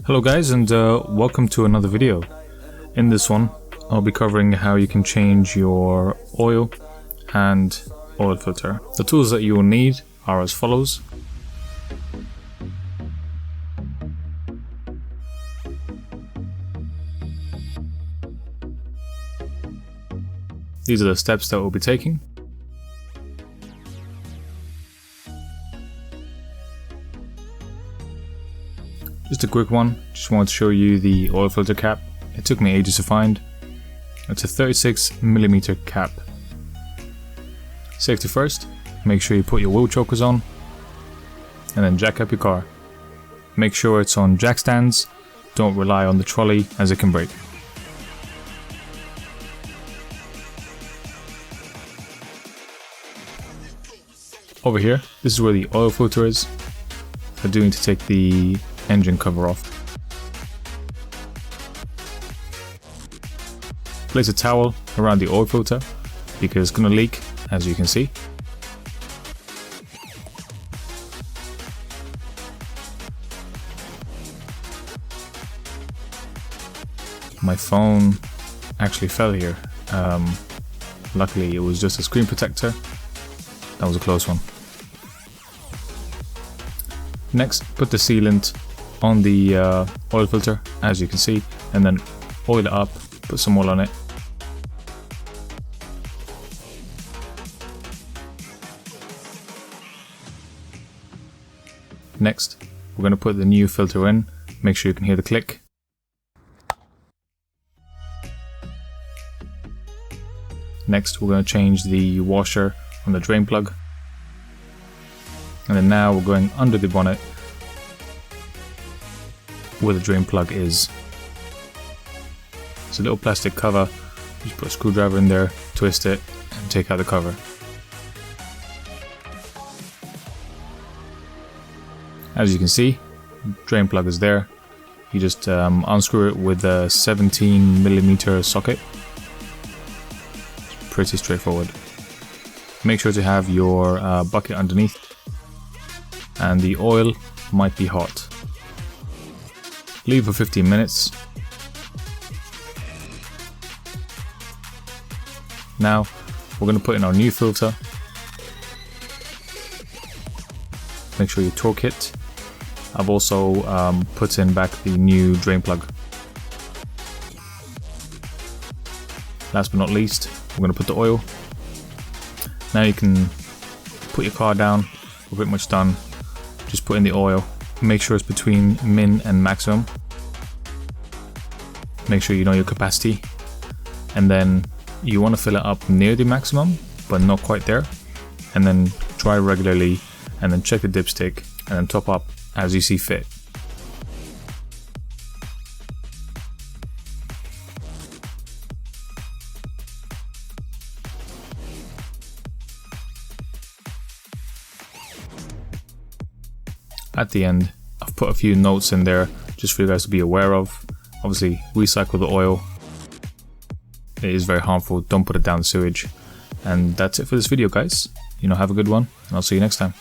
Hello guys, and welcome to another video. In this one I'll be covering how you can change your oil and oil filter. The tools that you will need are as follows. These are the steps that we'll be taking. Just a quick one, just wanted to show you the oil filter cap. It took me ages to find. It's a 36mm cap. Safety first, make sure you put your wheel chokers on and then jack up your car. Make sure it's on jack stands, don't rely on the trolley as it can break. Over here, this is where the oil filter is. I do need to take the engine cover off. Place a towel around the oil filter because it's going to leak, as you can see. My phone actually fell here. Luckily it was just a screen protector. That was a close one. Next, put the sealant on the oil filter, as you can see, and then oil it up, put some oil on it. Next, we're going to put the new filter in. Make sure you can hear the click. Next, we're going to change the washer on the drain plug. And then now we're going under the bonnet where the drain plug is. It's a little plastic cover. Just put a screwdriver in there, twist it, and take out the cover. As you can see, drain plug is there. You just unscrew it with a 17mm socket. It's pretty straightforward. Make sure to have your bucket underneath, and the oil might be hot. Leave for 15 minutes. Now we're going to put in our new filter. Make sure you torque it. I've also put in back the new drain plug. Last but not least, we're going to put the oil. Now you can put your car down. We're pretty much done. Just put in the oil. Make sure it's between min and maximum. Make sure you know your capacity. And then you want to fill it up near the maximum, but not quite there. And then dry regularly, and then check the dipstick, and then top up as you see fit. At the end, I've put a few notes in there just for you guys to be aware of. Obviously, recycle the oil. It is very harmful. Don't put it down the sewage. And that's it for this video, guys. Have a good one, and I'll see you next time.